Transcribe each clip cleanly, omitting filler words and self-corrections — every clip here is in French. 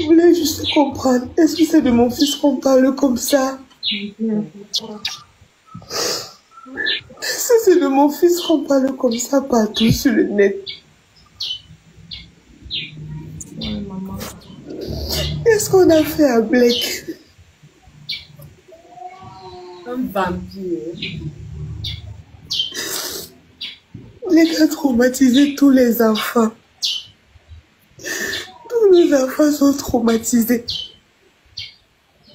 Je voulais juste comprendre. Est-ce que c'est de mon fils qu'on parle comme ça? Est-ce que c'est de mon fils qu'on parle comme ça partout sur le net? Qu'est-ce qu'on a fait à Blake? Un vampire. Blake a traumatisé tous les enfants. Tous les enfants sont traumatisés.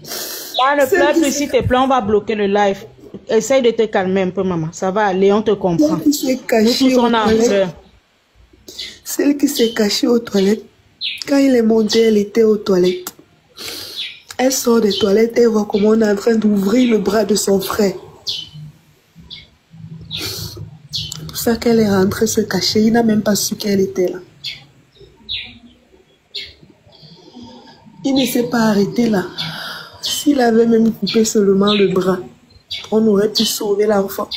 Ne pleure plus, s'il te plaît, on va bloquer le live. Essaye de te calmer un peu, maman. Ça va aller, on te comprend. Celle qui s'est cachée aux toilettes. Celle qui s'est cachée aux toilettes. Quand il est monté, elle était aux toilettes. Elle sort des toilettes, elle voit comment on est en train d'ouvrir le bras de son frère. C'est pour ça qu'elle est rentrée se cacher. Il n'a même pas su qu'elle était là. Il ne s'est pas arrêté là. S'il avait même coupé seulement le bras, on aurait pu sauver l'enfant.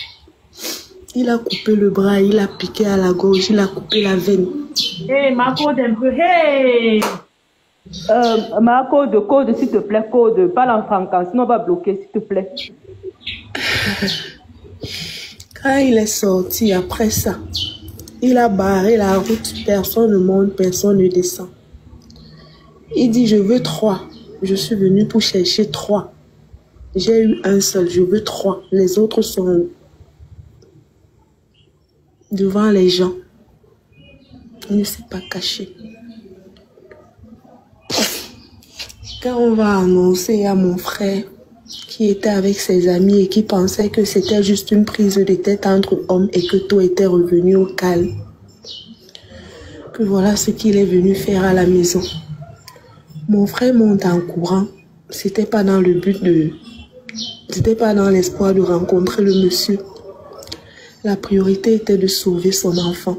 Il a coupé le bras, il a piqué à la gorge, il a coupé la veine. Hey, ma code un peu, hey! Ma code, s'il te plaît, code, pas l'enfant, sinon on va bloquer, s'il te plaît. Quand il est sorti après ça, il a barré la route, personne ne monte, personne ne descend. Il dit, je veux 3. Je suis venu pour chercher 3. J'ai eu un seul, je veux 3. Les autres sont devant les gens. Il ne s'est pas caché. Quand on va annoncer à mon frère qui était avec ses amis et qui pensait que c'était juste une prise de tête entre hommes et que tout était revenu au calme, que voilà ce qu'il est venu faire à la maison. Mon frère monte en courant. C'était pas dans le but de... C'était pas dans l'espoir de rencontrer le monsieur. La priorité était de sauver son enfant.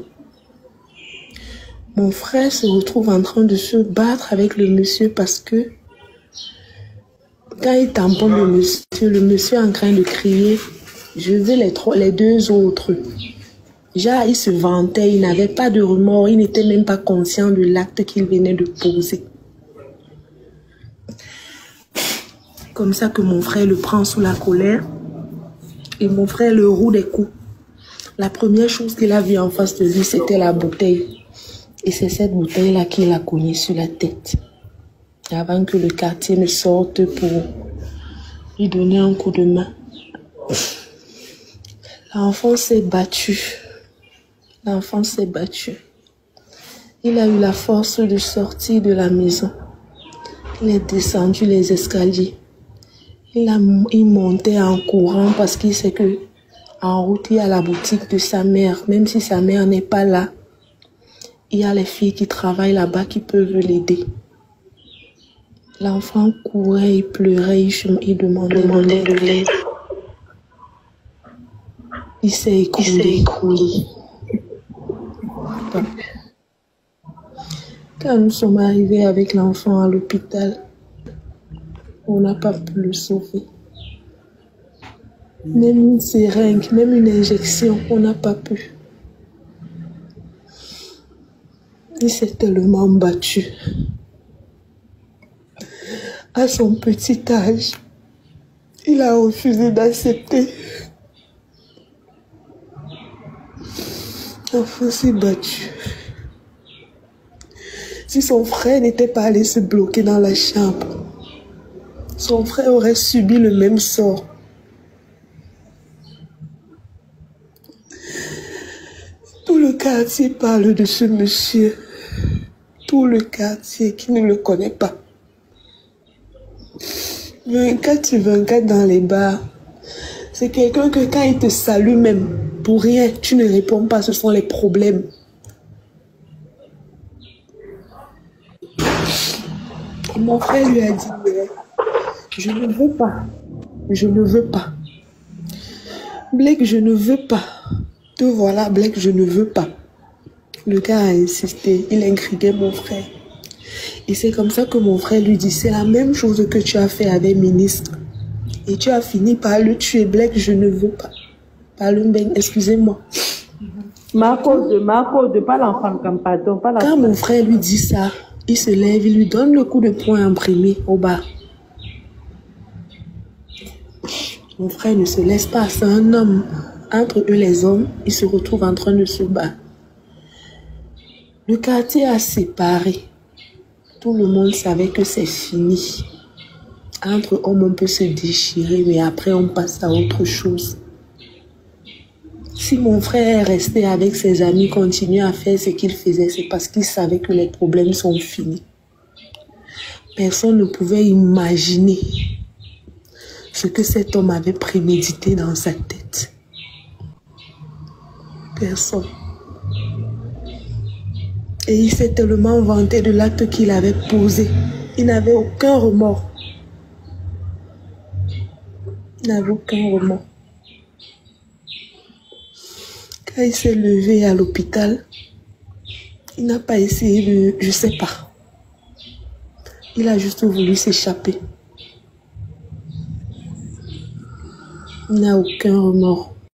Mon frère se retrouve en train de se battre avec le monsieur parce que quand il tamponne le monsieur est en train de crier, je veux les 2 autres. Déjà, il se vantait, il n'avait pas de remords, il n'était même pas conscient de l'acte qu'il venait de poser. Comme ça que mon frère le prend sous la colère et mon frère le roule des coups. La première chose qu'il a vue en face de lui, c'était la bouteille. Et c'est cette bouteille-là qu'il a cognée sur la tête. Avant que le quartier ne sorte pour lui donner un coup de main. L'enfant s'est battu. L'enfant s'est battu. Il a eu la force de sortir de la maison. Il est descendu les escaliers. Il montait en courant parce qu'il sait que en route, il y a la boutique de sa mère. Même si sa mère n'est pas là, il y a les filles qui travaillent là-bas qui peuvent l'aider. L'enfant courait, il pleurait, il demandait de l'aide. Il s'est écroulé. Quand nous sommes arrivés avec l'enfant à l'hôpital, on n'a pas pu le sauver. Même une seringue, même une injection, on n'a pas pu. Il s'est tellement battu. À son petit âge, il a refusé d'accepter. L'enfant s'est battu. Si son frère n'était pas allé se bloquer dans la chambre, son frère aurait subi le même sort. Tout le quartier parle de ce monsieur. Tout le quartier qui ne le connaît pas. 24 sur 24 dans les bars. C'est quelqu'un que quand il te salue même, pour rien, tu ne réponds pas, ce sont les problèmes. Mon frère lui a dit, je ne veux pas. Je ne veux pas. Blake, je ne veux pas. Te voilà, Blake, je ne veux pas. Le gars a insisté, il intriguait mon frère. Et c'est comme ça que mon frère lui dit, c'est la même chose que tu as fait avec ministre. Et tu as fini par le tuer, Blake, je ne veux pas. Excusez-moi. Marco, pas l'enfant, pardon, pas l'enfant. Quand mon frère lui dit ça, Il se lève, il lui donne le coup de poing imprimé au bas. Mon frère ne se laisse pas, c'est un homme. Entre eux les hommes, ils se retrouvent en train de se battre. Le quartier a séparé. Tout le monde savait que c'est fini. Entre hommes, on peut se déchirer, mais après on passe à autre chose. Si mon frère est resté avec ses amis, continuait à faire ce qu'il faisait, c'est parce qu'il savait que les problèmes sont finis. Personne ne pouvait imaginer ce que cet homme avait prémédité dans sa tête. Personne. Et il s'est tellement vanté de l'acte qu'il avait posé. Il n'avait aucun remords. Il n'avait aucun remords. Quand il s'est levé à l'hôpital, il n'a pas essayé de... Je ne sais pas. Il a juste voulu s'échapper. Il n'a aucun remords.